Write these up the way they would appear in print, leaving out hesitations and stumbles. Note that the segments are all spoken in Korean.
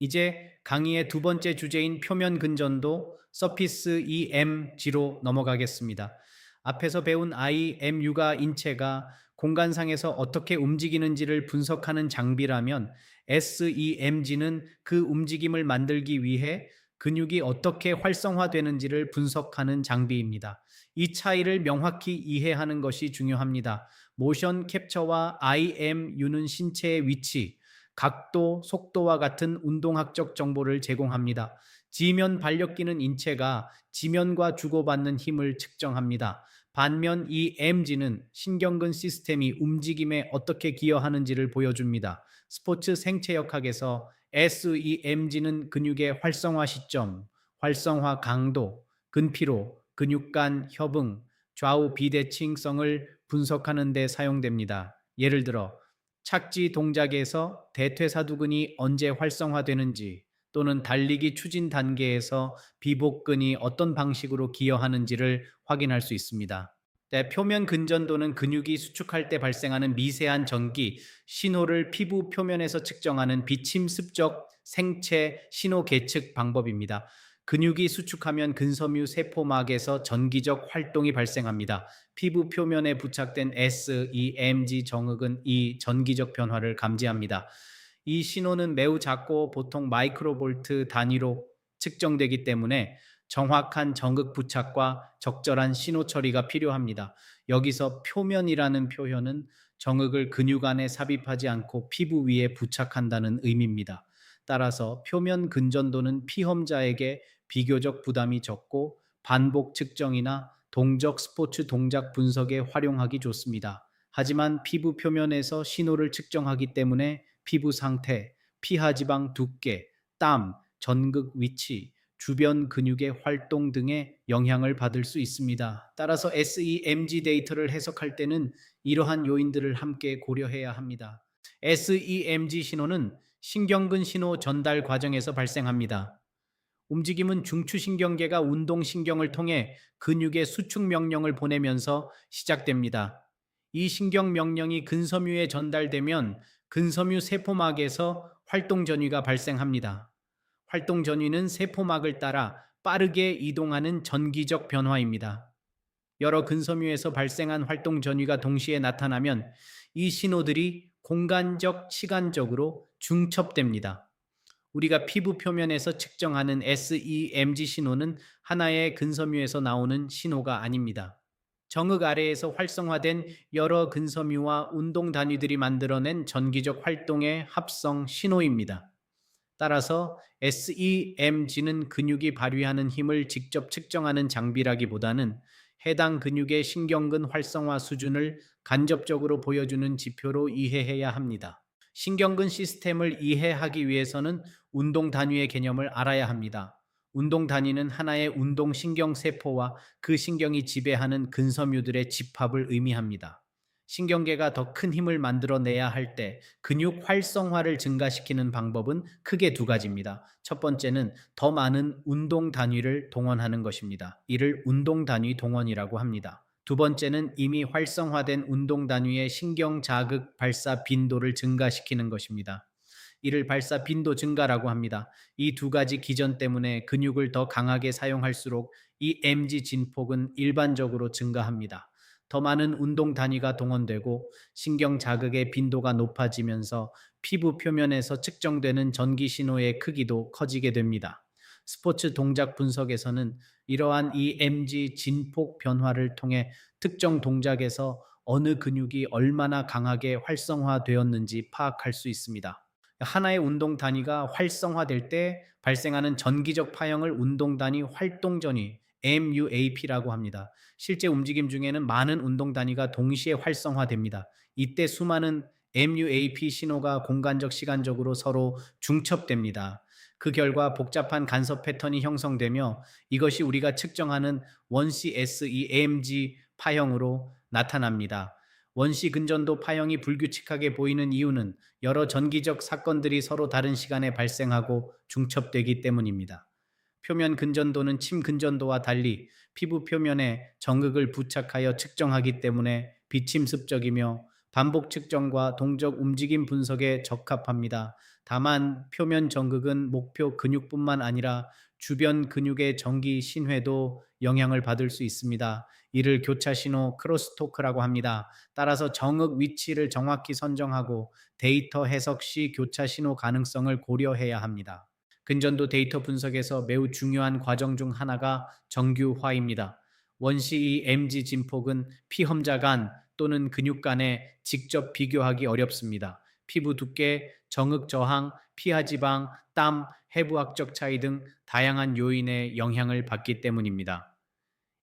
이제 강의의 두 번째 주제인 표면 근전도 서피스 EMG로 넘어가겠습니다. 앞에서 배운 IMU가 인체가 공간상에서 어떻게 움직이는지를 분석하는 장비라면 SEMG는 그 움직임을 만들기 위해 근육이 어떻게 활성화되는지를 분석하는 장비입니다. 이 차이를 명확히 이해하는 것이 중요합니다. 모션 캡처와 IMU는 신체의 위치, 각도, 속도와 같은 운동학적 정보를 제공합니다. 지면 반력기는 인체가 지면과 주고받는 힘을 측정합니다. 반면 이 MG는 신경근 시스템이 움직임에 어떻게 기여하는지를 보여줍니다. 스포츠 생체역학에서 SEMG는 근육의 활성화 시점, 활성화 강도, 근피로, 근육 간 협응, 좌우 비대칭성을 분석하는 데 사용됩니다. 예를 들어 착지 동작에서 대퇴사두근이 언제 활성화되는지 또는 달리기 추진 단계에서 비복근이 어떤 방식으로 기여하는지를 확인할 수 있습니다. 표면 근전도는 근육이 수축할 때 발생하는 미세한 전기, 신호를 피부 표면에서 측정하는 비침습적 생체 신호 계측 방법입니다. 근육이 수축하면 근섬유 세포막에서 전기적 활동이 발생합니다. 피부 표면에 부착된 SEMG 정극은 이 전기적 변화를 감지합니다. 이 신호는 매우 작고 보통 마이크로볼트 단위로 측정되기 때문에 정확한 정극 부착과 적절한 신호 처리가 필요합니다. 여기서 표면이라는 표현은 정극을 근육 안에 삽입하지 않고 피부 위에 부착한다는 의미입니다. 따라서 표면 근전도는 피험자에게 비교적 부담이 적고 반복 측정이나 동적 스포츠 동작 분석에 활용하기 좋습니다. 하지만 피부 표면에서 신호를 측정하기 때문에 피부 상태, 피하지방 두께, 땀, 전극 위치, 주변 근육의 활동 등에 영향을 받을 수 있습니다. 따라서 SEMG 데이터를 해석할 때는 이러한 요인들을 함께 고려해야 합니다. SEMG 신호는 신경근 신호 전달 과정에서 발생합니다. 움직임은 중추신경계가 운동신경을 통해 근육의 수축 명령을 보내면서 시작됩니다. 이 신경 명령이 근섬유에 전달되면 근섬유 세포막에서 활동 전위가 발생합니다. 활동 전위는 세포막을 따라 빠르게 이동하는 전기적 변화입니다. 여러 근섬유에서 발생한 활동 전위가 동시에 나타나면 이 신호들이 공간적, 시간적으로 중첩됩니다. 우리가 피부 표면에서 측정하는 SEMG 신호는 하나의 근섬유에서 나오는 신호가 아닙니다. 정극 아래에서 활성화된 여러 근섬유와 운동 단위들이 만들어낸 전기적 활동의 합성 신호입니다. 따라서 SEMG는 근육이 발휘하는 힘을 직접 측정하는 장비라기보다는 해당 근육의 신경근 활성화 수준을 간접적으로 보여주는 지표로 이해해야 합니다. 신경근 시스템을 이해하기 위해서는 운동 단위의 개념을 알아야 합니다. 운동 단위는 하나의 운동 신경 세포와 그 신경이 지배하는 근섬유들의 집합을 의미합니다. 신경계가 더 큰 힘을 만들어내야 할 때 근육 활성화를 증가시키는 방법은 크게 두 가지입니다. 첫 번째는 더 많은 운동 단위를 동원하는 것입니다. 이를 운동 단위 동원이라고 합니다. 두 번째는 이미 활성화된 운동 단위의 신경 자극 발사 빈도를 증가시키는 것입니다. 이를 발사 빈도 증가라고 합니다. 이 두 가지 기전 때문에 근육을 더 강하게 사용할수록 이 MG 진폭은 일반적으로 증가합니다. 더 많은 운동 단위가 동원되고 신경 자극의 빈도가 높아지면서 피부 표면에서 측정되는 전기 신호의 크기도 커지게 됩니다. 스포츠 동작 분석에서는 이러한 EMG 진폭 변화를 통해 특정 동작에서 어느 근육이 얼마나 강하게 활성화되었는지 파악할 수 있습니다. 하나의 운동 단위가 활성화될 때 발생하는 전기적 파형을 운동 단위 활동 전위 MUAP라고 합니다. 실제 움직임 중에는 많은 운동 단위가 동시에 활성화됩니다. 이때 수많은 MUAP 신호가 공간적 시간적으로 서로 중첩됩니다. 그 결과 복잡한 간섭 패턴이 형성되며 이것이 우리가 측정하는 원시 SEMG 파형으로 나타납니다. 원시 근전도 파형이 불규칙하게 보이는 이유는 여러 전기적 사건들이 서로 다른 시간에 발생하고 중첩되기 때문입니다. 표면 근전도는 침 근전도와 달리 피부 표면에 정극을 부착하여 측정하기 때문에 비침습적이며 반복 측정과 동적 움직임 분석에 적합합니다. 다만 표면 정극은 목표 근육뿐만 아니라 주변 근육의 정기 신회도 영향을 받을 수 있습니다. 이를 교차 신호 크로스토크라고 합니다. 따라서 정극 위치를 정확히 선정하고 데이터 해석 시 교차 신호 가능성을 고려해야 합니다. 근전도 데이터 분석에서 매우 중요한 과정 중 하나가 정규화입니다. 원시 이 MG 진폭은 피험자 간 또는 근육 간에 직접 비교하기 어렵습니다. 피부 두께, 정극 저항, 피하 지방, 땀, 해부학적 차이 등 다양한 요인의 영향을 받기 때문입니다.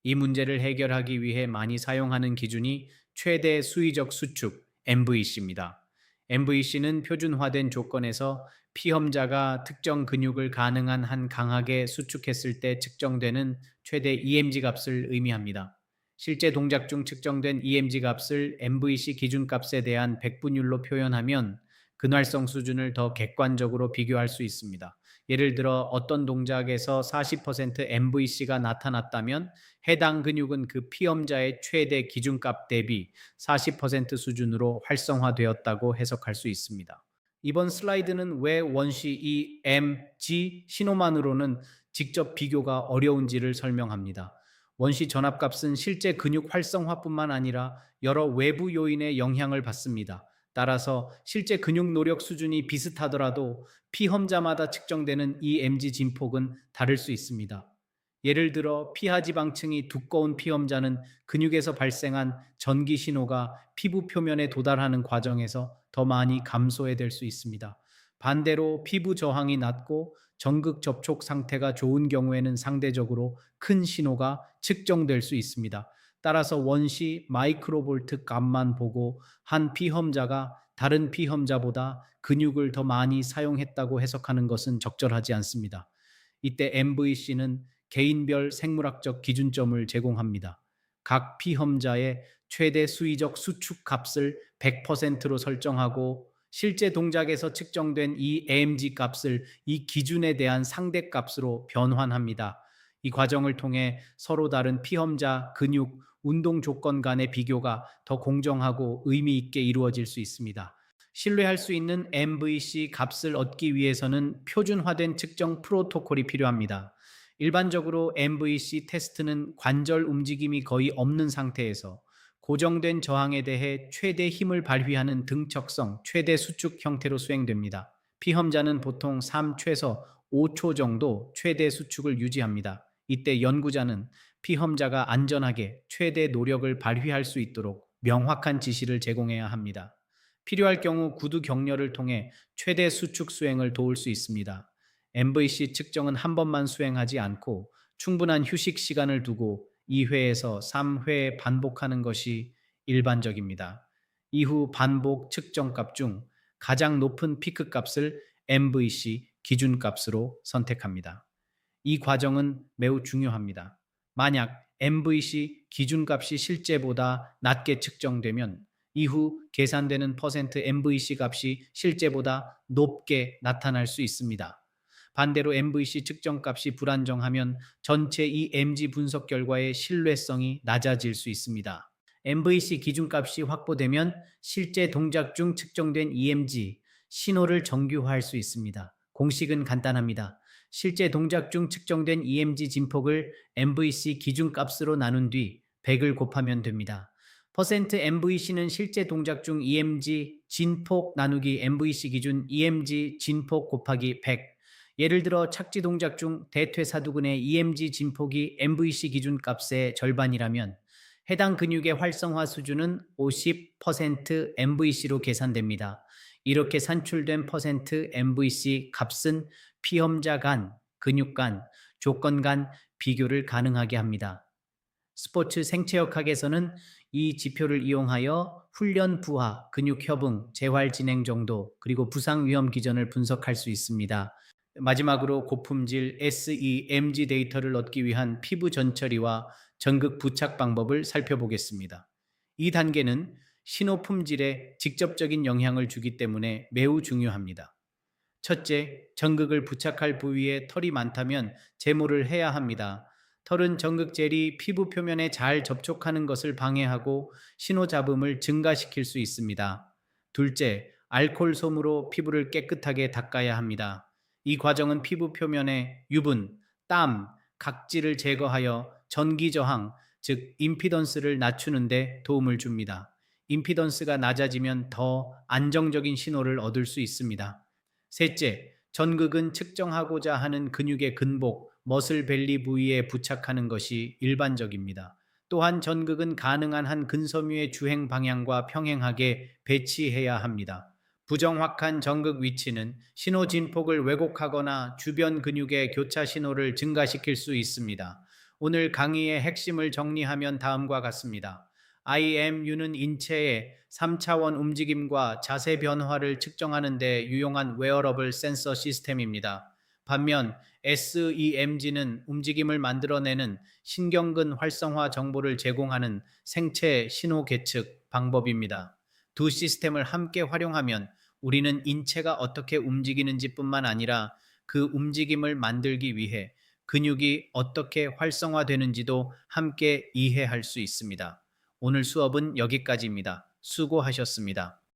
이 문제를 해결하기 위해 많이 사용하는 기준이 최대 수위적 수축 MVC입니다. MVC는 표준화된 조건에서 피험자가 특정 근육을 가능한 한 강하게 수축했을 때 측정되는 최대 EMG 값을 의미합니다. 실제 동작 중 측정된 EMG 값을 MVC 기준값에 대한 백분율로 표현하면 근활성 수준을 더 객관적으로 비교할 수 있습니다. 예를 들어 어떤 동작에서 40% MVC가 나타났다면 해당 근육은 그 피험자의 최대 기준값 대비 40% 수준으로 활성화되었다고 해석할 수 있습니다. 이번 슬라이드는 왜 원시 이 MG 신호만으로는 직접 비교가 어려운지를 설명합니다. 원시 전압값은 실제 근육 활성화뿐만 아니라 여러 외부 요인의 영향을 받습니다. 따라서 실제 근육 노력 수준이 비슷하더라도 피험자마다 측정되는 EMG 진폭은 다를 수 있습니다. 예를 들어 피하지방층이 두꺼운 피험자는 근육에서 발생한 전기 신호가 피부 표면에 도달하는 과정에서 더 많이 감소해될 수 있습니다. 반대로 피부 저항이 낮고 전극 접촉 상태가 좋은 경우에는 상대적으로 큰 신호가 측정될 수 있습니다. 따라서 원시 마이크로볼트 값만 보고 한 피험자가 다른 피험자보다 근육을 더 많이 사용했다고 해석하는 것은 적절하지 않습니다. 이때 MVC는 개인별 생물학적 기준점을 제공합니다. 각 피험자의 최대 수위적 수축 값을 100%로 설정하고 실제 동작에서 측정된 이 AMG 값을 이 기준에 대한 상대 값으로 변환합니다. 이 과정을 통해 서로 다른 피험자 근육 운동 조건 간의 비교가 더 공정하고 의미 있게 이루어질 수 있습니다. 신뢰할 수 있는 MVC 값을 얻기 위해서는 표준화된 측정 프로토콜이 필요합니다. 일반적으로 MVC 테스트는 관절 움직임이 거의 없는 상태에서 고정된 저항에 대해 최대 힘을 발휘하는 등척성, 최대 수축 형태로 수행됩니다. 피험자는 보통 3 최소 5초 정도 최대 수축을 유지합니다. 이때 연구자는 피험자가 안전하게 최대 노력을 발휘할 수 있도록 명확한 지시를 제공해야 합니다. 필요할 경우 구두 격려를 통해 최대 수축 수행을 도울 수 있습니다. MVC 측정은 한 번만 수행하지 않고 충분한 휴식 시간을 두고 2회에서 3회 반복하는 것이 일반적입니다. 이후 반복 측정값 중 가장 높은 피크 값을 MVC 기준값으로 선택합니다. 이 과정은 매우 중요합니다. 만약 MVC 기준값이 실제보다 낮게 측정되면 이후 계산되는 퍼센트 MVC 값이 실제보다 높게 나타날 수 있습니다. 반대로 MVC 측정값이 불안정하면 전체 EMG 분석 결과의 신뢰성이 낮아질 수 있습니다. MVC 기준값이 확보되면 실제 동작 중 측정된 EMG 신호를 정규화할 수 있습니다. 공식은 간단합니다. 실제 동작 중 측정된 EMG 진폭을 MVC 기준값으로 나눈 뒤 100을 곱하면 됩니다. %MVC는 실제 동작 중 EMG 진폭 나누기 MVC 기준 EMG 진폭 곱하기 100. 예를 들어 착지 동작 중 대퇴사두근의 EMG 진폭이 MVC 기준값의 절반이라면 해당 근육의 활성화 수준은 50% MVC로 계산됩니다. 이렇게 산출된 %MVC 값은 피험자 간, 근육 간, 조건 간 비교를 가능하게 합니다. 스포츠 생체역학에서는 이 지표를 이용하여 훈련 부하, 근육 협응, 재활 진행 정도, 그리고 부상 위험 기전을 분석할 수 있습니다. 마지막으로 고품질 SEMG 데이터를 얻기 위한 피부 전처리와 전극 부착 방법을 살펴보겠습니다. 이 단계는 신호 품질에 직접적인 영향을 주기 때문에 매우 중요합니다. 첫째, 전극을 부착할 부위에 털이 많다면 제모를 해야 합니다. 털은 전극 젤이 피부 표면에 잘 접촉하는 것을 방해하고 신호 잡음을 증가시킬 수 있습니다. 둘째, 알코올 솜으로 피부를 깨끗하게 닦아야 합니다. 이 과정은 피부 표면의 유분, 땀, 각질을 제거하여 전기 저항, 즉 임피던스를 낮추는 데 도움을 줍니다. 임피던스가 낮아지면 더 안정적인 신호를 얻을 수 있습니다. 셋째, 전극은 측정하고자 하는 근육의 근복, 머슬 벨리 부위에 부착하는 것이 일반적입니다. 또한 전극은 가능한 한 근섬유의 주행 방향과 평행하게 배치해야 합니다. 부정확한 전극 위치는 신호 진폭을 왜곡하거나 주변 근육의 교차 신호를 증가시킬 수 있습니다. 오늘 강의의 핵심을 정리하면 다음과 같습니다. IMU는 인체의 3차원 움직임과 자세 변화를 측정하는 데 유용한 웨어러블 센서 시스템입니다. 반면 SEMG는 움직임을 만들어내는 신경근 활성화 정보를 제공하는 생체 신호 계측 방법입니다. 두 시스템을 함께 활용하면 우리는 인체가 어떻게 움직이는지뿐만 아니라 그 움직임을 만들기 위해 근육이 어떻게 활성화되는지도 함께 이해할 수 있습니다. 오늘 수업은 여기까지입니다. 수고하셨습니다.